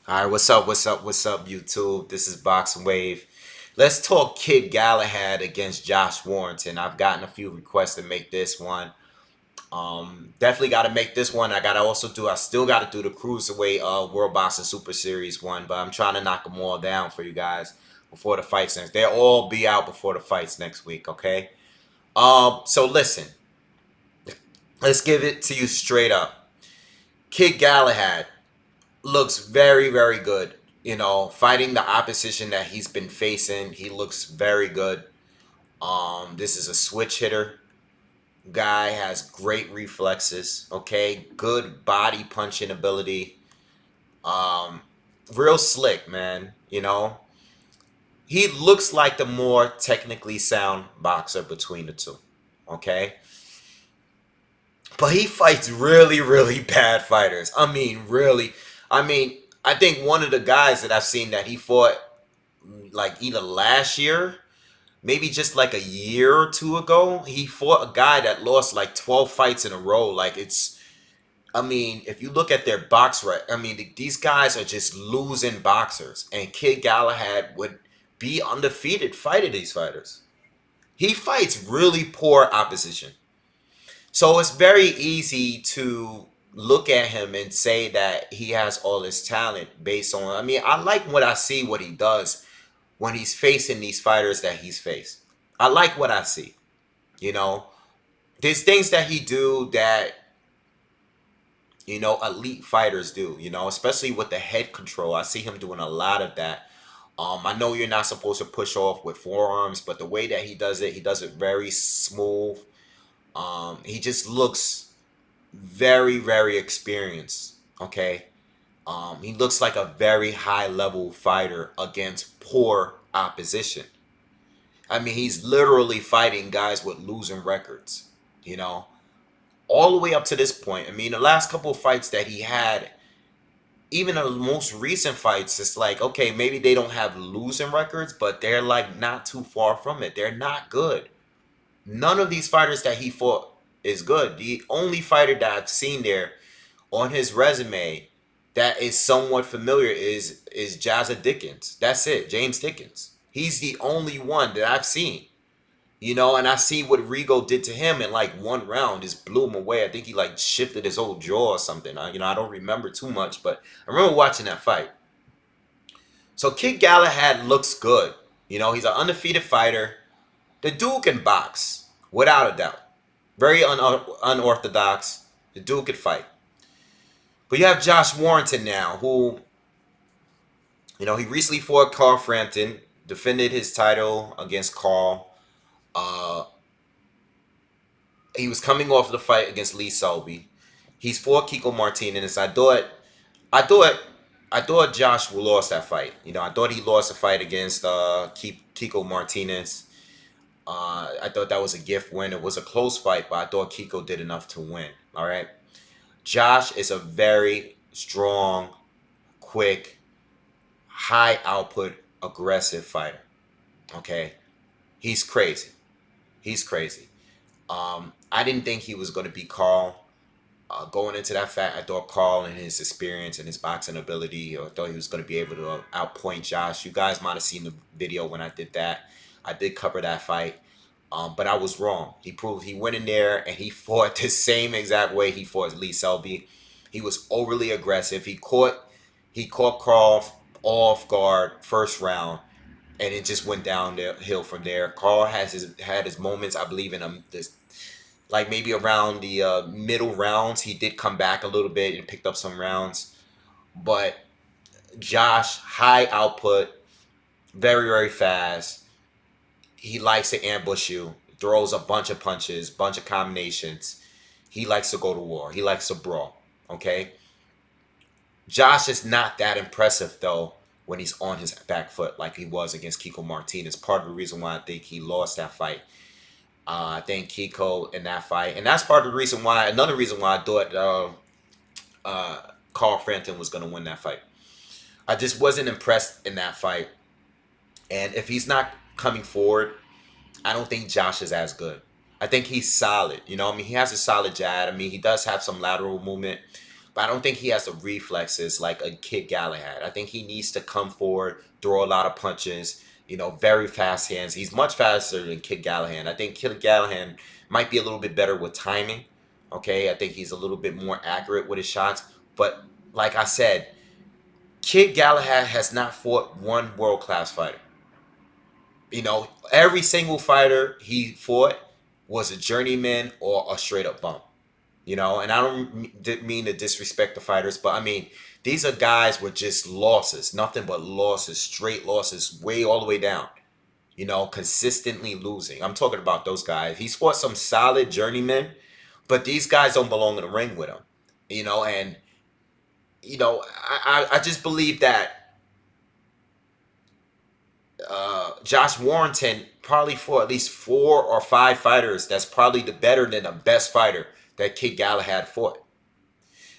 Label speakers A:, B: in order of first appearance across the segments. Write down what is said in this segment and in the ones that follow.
A: All right, what's up? What's up, YouTube? This is BoxingWave. Let's talk Kid Galahad against Josh Warrington. I've gotten a few requests to make this one. Definitely got to make this one. I still got to do the Cruiserweight World Boxing Super Series one, but I'm trying to knock them all down for you guys before the fights next. They'll all be out before the fights next week, okay? So listen, let's give it to you straight up. Kid Galahad looks very, very good. You know, fighting the opposition that he's been facing, he looks very good. This is a switch hitter. Guy has great reflexes. Okay, good body punching ability. Um, Real slick, man. You know, he looks like the more technically sound boxer between the two. Okay, but he fights really, really bad fighters. I mean, really. I mean, I think one of the guys that I've seen that he fought like either last year, maybe just like a year or two ago, he fought a guy that lost like 12 fights in a row. Like it's, I mean, if you look at their box rec, I mean, these guys are just losing boxers. And Kid Galahad would be undefeated fighting these fighters. He fights really poor opposition. So it's very easy to look at him and say that he has all this talent based on, I mean, I like what I see, what he does when he's facing these fighters that he's faced. I like what I see. You know, there's things that he do that elite fighters do. You know, especially with the head control. I see him doing a lot of that. I know you're not supposed to push off with forearms, but the way that he does it very smooth. He just looks very, very experienced. Okay, he looks like a very high level fighter against poor opposition. I mean, he's literally fighting guys with losing records, you know, all the way up to this point. I mean, the last couple of fights that he had, even the most recent fights, it's like, okay, maybe they don't have losing records, but they're like not too far from it. They're not good. None of these fighters that he fought is good. The only fighter that I've seen there on his resume that is somewhat familiar is Jazza Dickens. That's it, James Dickens. He's the only one that I've seen. You know, and I see what Rigo did to him in like one round, just blew him away. I think he like shifted his whole jaw or something. I don't remember too much, but I remember watching that fight. So Kid Galahad looks good. You know, he's an undefeated fighter. The dude can box, without a doubt. Very unorthodox. The dude could fight. But you have Josh Warrington now, who, he recently fought Carl Frampton, defended his title against Carl. Uh, he was coming off the fight against Lee Selby. He's fought Kiko Martinez. I thought, I thought Josh lost that fight. You know, I thought he lost the fight against Kiko Martinez. I thought that was a gift win. It was a close fight, but I thought Kiko did enough to win. All right. Josh is a very strong, quick, high output, aggressive fighter. Okay. He's crazy. He's crazy. I didn't think he was going to be Carl. Going into that fight, I thought Carl and his experience and his boxing ability, I thought he was going to be able to outpoint Josh. You guys might have seen the video when I did that. I did cover that fight, but I was wrong. He proved he went in there and he fought the same exact way he fought Lee Selby. He was overly aggressive. He caught Carl off guard first round, and it just went down the hill from there. Carl had his moments, I believe, in this, like maybe around the middle rounds. He did come back a little bit and picked up some rounds, but Josh, high output, very, very fast. He likes to ambush you, throws a bunch of punches, bunch of combinations. He likes to go to war. He likes to brawl. Okay, Josh is not that impressive though when he's on his back foot like he was against Kiko Martinez. Part of the reason why I think he lost that fight. I think Kiko in that fight, and that's part of the reason why. Another reason why I thought Carl Frampton was going to win that fight. I just wasn't impressed in that fight, and if he's not coming forward, I don't think Josh is as good. I think he's solid. You know, I mean, he has a solid jab. I mean, he does have some lateral movement, but I don't think he has the reflexes like a Kid Galahad. I think he needs to come forward, throw a lot of punches, very fast hands. He's much faster than Kid Galahad. I think Kid Galahad might be a little bit better with timing. Okay, I think he's a little bit more accurate with his shots. But like I said, Kid Galahad has not fought one world class fighter. Every single fighter he fought was a journeyman or a straight up bum. And I don't mean to disrespect the fighters, but I mean, these are guys with just losses, nothing but losses, straight losses, way all the way down, consistently losing. I'm talking about those guys. He's fought some solid journeymen, but these guys don't belong in the ring with him, and, I just believe that Josh Warrington probably fought at least 4 or 5 fighters that's probably the better than the best fighter that Kid Galahad fought.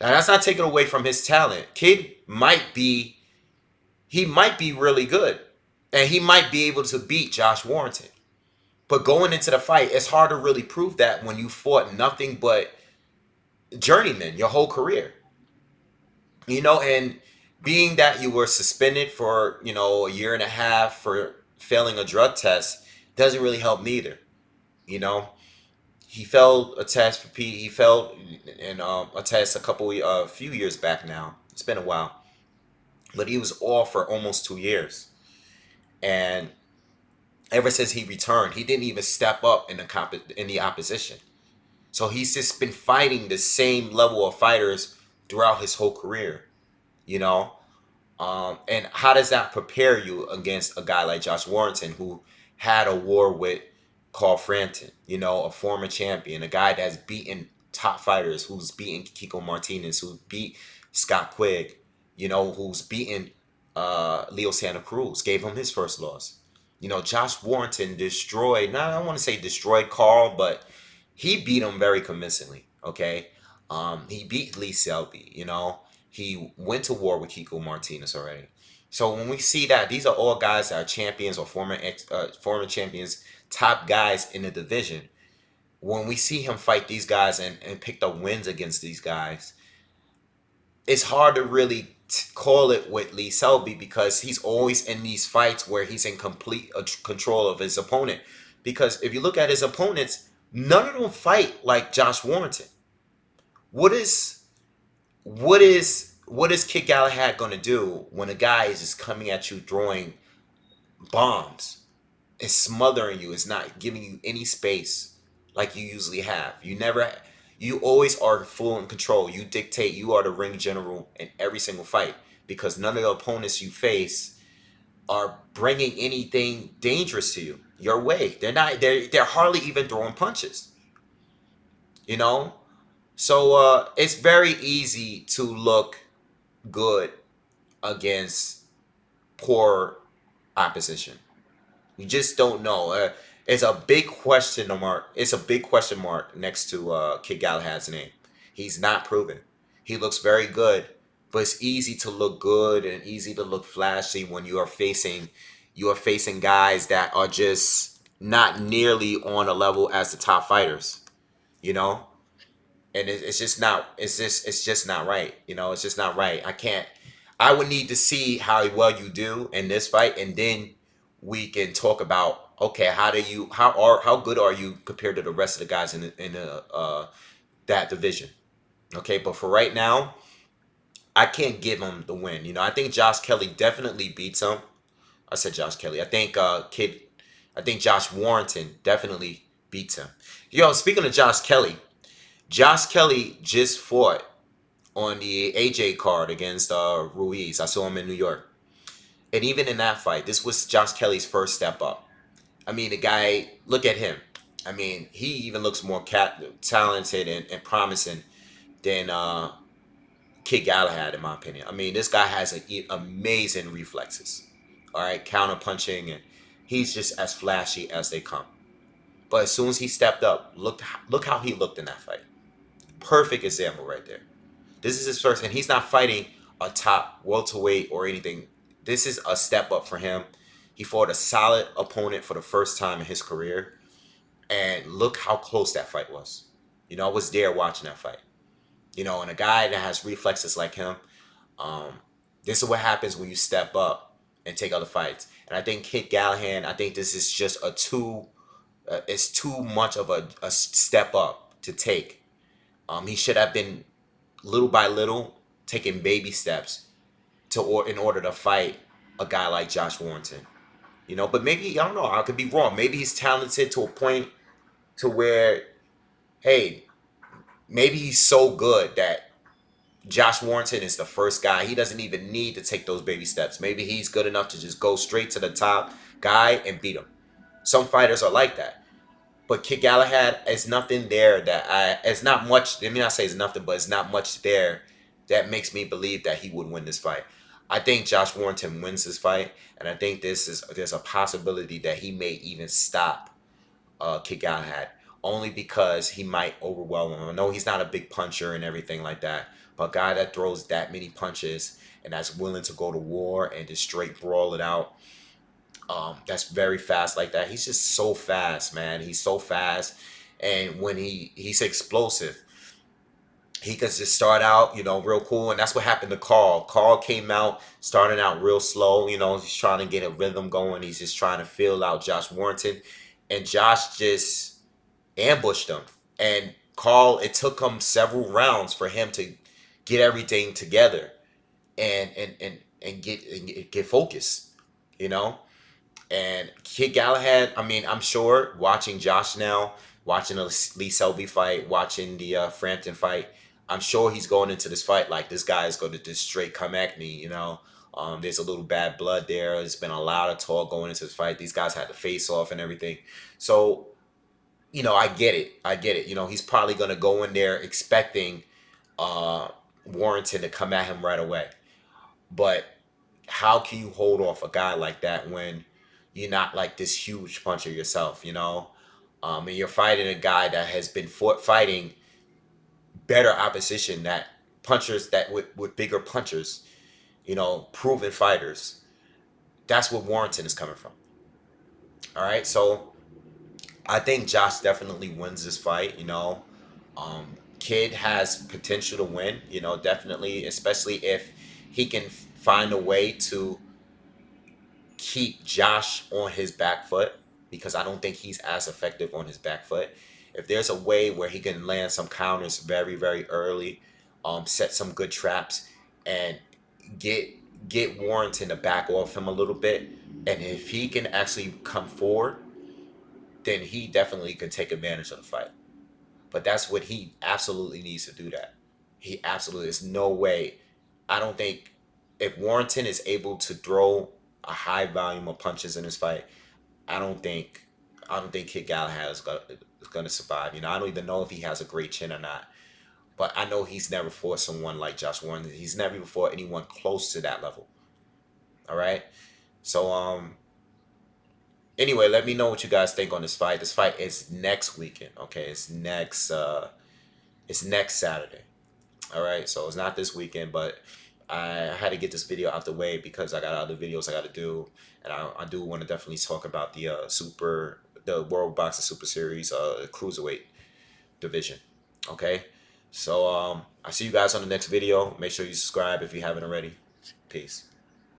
A: Now that's not taken away from his talent. He might be really good, and he might be able to beat Josh Warrington. But going into the fight, it's hard to really prove that when you fought nothing but journeyman your whole career. And being that you were suspended for, a year and a half for failing a drug test doesn't really help neither. You know, he failed a test for P. He failed in a test a few years back now. It's been a while, but he was off for almost 2 years, and ever since he returned, he didn't even step up in the opposition. So he's just been fighting the same level of fighters throughout his whole career. You know, and how does that prepare you against a guy like Josh Warrington, who had a war with Carl Frampton, a former champion, a guy that's beaten top fighters, who's beaten Kiko Martinez, who beat Scott Quigg, who's beaten Leo Santa Cruz, gave him his first loss. Josh Warrington destroyed, not I don't want to say destroyed Carl, but he beat him very convincingly. Okay, he beat Lee Selby. He went to war with Kiko Martinez already. So when we see that, these are all guys that are champions or former champions, top guys in the division. When we see him fight these guys and pick up wins against these guys, it's hard to really call it with Lee Selby, because he's always in these fights where he's in complete control of his opponent. Because if you look at his opponents, none of them fight like Josh Warrington. What is Kid Galahad gonna do when a guy is just coming at you throwing bombs? It's smothering you. It's not giving you any space like you usually have. You always are full in control. You dictate. You are the ring general in every single fight, because none of the opponents you face are bringing anything dangerous to you your way. They're not. They're hardly even throwing punches. You know. So it's very easy to look good against poor opposition. We just don't know. It's a big question mark. It's a big question mark next to Kid Galahad's name. He's not proven. He looks very good, but it's easy to look good and easy to look flashy when you are facing guys that are just not nearly on a level as the top fighters. You know, and it's just not right. It's just not right. I would need to see how well you do in this fight, and then we can talk about, okay, how good are you compared to the rest of the guys in that division. Okay, but for right now, I can't give him the win. I think Josh Kelly definitely beats him. I said Josh Kelly. I think Josh Warrington definitely beats him. Speaking of Josh Kelly just fought on the AJ card against Ruiz. I saw him in New York. And even in that fight, this was Josh Kelly's first step up. I mean, the guy, look at him. I mean, he even looks more talented and promising than Kid Galahad, in my opinion. I mean, this guy has amazing reflexes. All right, counter punching, and he's just as flashy as they come. But as soon as he stepped up, look how he looked in that fight. Perfect example right there. This is his first, and he's not fighting a top welterweight or anything. This is a step up for him. He fought a solid opponent for the first time in his career, and look how close that fight was. I was there watching that fight. You know, and a guy that has reflexes like him, um, this is what happens when you step up and take other fights. And I think Kid Galahad, I think this is just it's too much of a step up to take. He should have been little by little taking baby steps in order to fight a guy like Josh Warrington. You know, but maybe I don't know. I could be wrong. Maybe he's talented to a point to where, hey, maybe he's so good that Josh Warrington is the first guy. He doesn't even need to take those baby steps. Maybe he's good enough to just go straight to the top guy and beat him. Some fighters are like that. But Kid Galahad, it's nothing there it's not much. Let me not say it's nothing, but it's not much there that makes me believe that he would win this fight. I think Josh Warrington wins this fight, and I think there's a possibility that he may even stop Kid Galahad, only because he might overwhelm him. I know he's not a big puncher and everything like that, but a guy that throws that many punches and that's willing to go to war and just straight brawl it out, that's very fast like that. He's just so fast, man. He's so fast, and when he's explosive, he could just start out, you know, real cool, and that's what happened to Carl. Carl came out starting out real slow, you know, he's trying to get a rhythm going. He's just trying to feel out Josh Warrington, and Josh just ambushed him. And Carl, it took him several rounds for him to get everything together and get focused, you know. And Kid Galahad, I mean, I'm sure watching Josh now, watching the Lee Selby fight, watching the Frampton fight, I'm sure he's going into this fight like this guy is going to just straight come at me, you know. There's a little bad blood there. There's been a lot of talk going into this fight. These guys had to face off and everything. So, you know, I get it. I get it. You know, he's probably going to go in there expecting uh, Warrington to come at him right away. But how can you hold off a guy like that when you're not like this huge puncher yourself, you know? And you're fighting a guy that has been fighting better opposition, that punchers that with bigger punchers, you know, proven fighters. That's what Warrington is coming from. All right, so I think Josh definitely wins this fight. You know, Kid has potential to win. You know, definitely, especially if he can find a way to keep Josh on his back foot, because I don't think he's as effective on his back foot. If there's a way where he can land some counters very, very early, set some good traps, and get get Warrington to back off him a little bit, and if he can actually come forward, then he definitely can take advantage of the fight. But that's what he absolutely needs to do. That he absolutely, there's no way. I don't think if Warrington is able to throw a high volume of punches in this fight, I don't think I don't think Kid Galahad is gonna survive. You know, I don't even know if he has a great chin or not. But I know he's never fought someone like Josh Warren. He's never even fought anyone close to that level. All right. So anyway, let me know what you guys think on this fight. This fight is next weekend. Okay, it's next Saturday. All right. So it's not this weekend, but I had to get this video out the way because I got other videos I got to do, and I do want to definitely talk about the World Boxing Super Series cruiserweight division. Okay. So I see you guys on the next video. Make sure you subscribe if you haven't already. Peace.